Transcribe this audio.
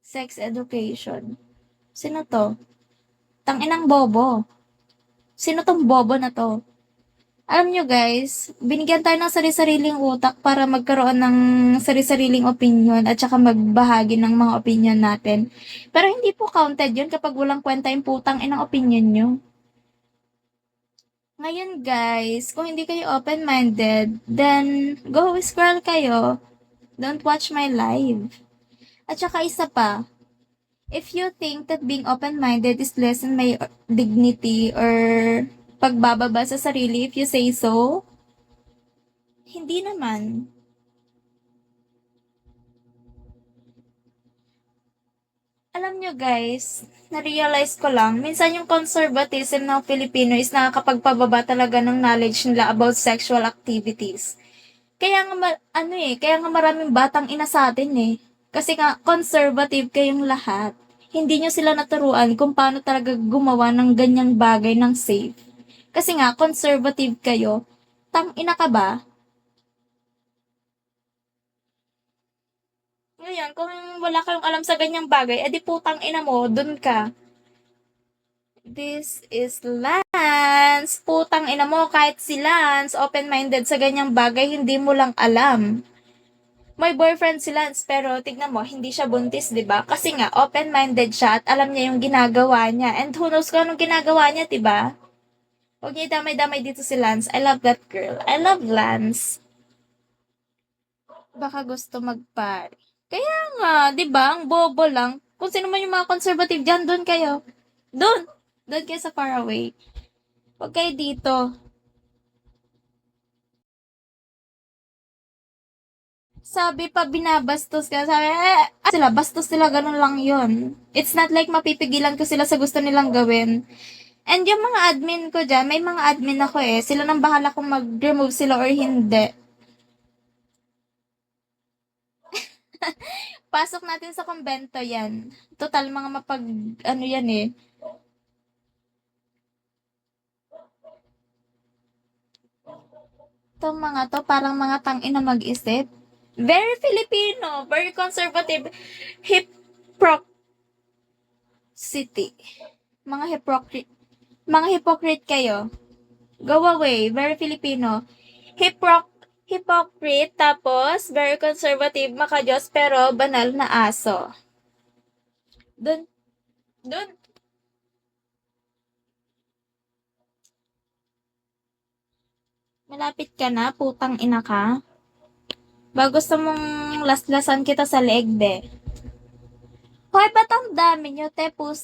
Sex education. Sino 'to? Tang-inang bobo. Sino 'tong bobo na 'to? Alam niyo guys, binigyan tayo ng sari-sariling utak para magkaroon ng sari-sariling opinyon at saka magbahagi ng mga opinyon natin. Pero hindi po counted yun kapag walang kwenta yung putang inang opinyon nyo. Ngayon guys, kung hindi kayo open-minded, then go scroll kayo. Don't watch my live. At saka isa pa, if you think that being open-minded is lessen my dignity or pagbababa sa sarili, if you say so, hindi naman. Alam nyo guys, na-realize ko lang, minsan yung conservatism ng Filipino is nakakapagpababa talaga ng knowledge nila about sexual activities. Kaya nga, kaya nga maraming batang ina sa atin eh. Kasi nga, conservative kayong lahat. Hindi nyo sila naturuan kung paano talaga gumawa ng ganyang bagay ng safe. Kasi nga, conservative kayo. Tang ina ka ba? Ngayon, kung wala kayong alam sa ganyang bagay, edi putang ina mo, dun ka. This is Lance. Putang ina mo, kahit si Lance, open-minded sa ganyang bagay, hindi mo lang alam. May boyfriend si Lance, pero tignan mo, hindi siya buntis, di ba? Kasi nga, open-minded siya at alam niya yung ginagawa niya. And who knows kung anong ginagawa niya, di ba? Huwag niya damay-damay dito si Lance. I love that girl. I love Lance. Baka gusto magpari. Kaya nga, di ba? Ang bobo lang. Kung sino man yung mga conservative dyan, doon kayo. Doon! Doon kayo sa far away. Huwag kayo dito. Sabi pa binabastos ka. Sabi, sila, bastos sila, ganun lang yun. It's not like mapipigilan ko sila sa gusto nilang gawin. And yung mga admin ko dyan, may mga admin ako eh. Sila nang bahala kung mag-remove sila or hindi. Pasok natin sa kumbento yan. Total, mga ano yan eh. Itong mga to, parang mga tangina mag-isip. Very Filipino, very conservative, hypocrisy. Mga hypocrite kayo. Go away, very Filipino. Hypocrite, tapos very conservative, makajos, pero banal na aso. Dun, dun, malapit ka na, putang ina ka. Ba gusto mong laslasan kita sa leeg, be? Hoy, ba't ang dami nyo, te, puso?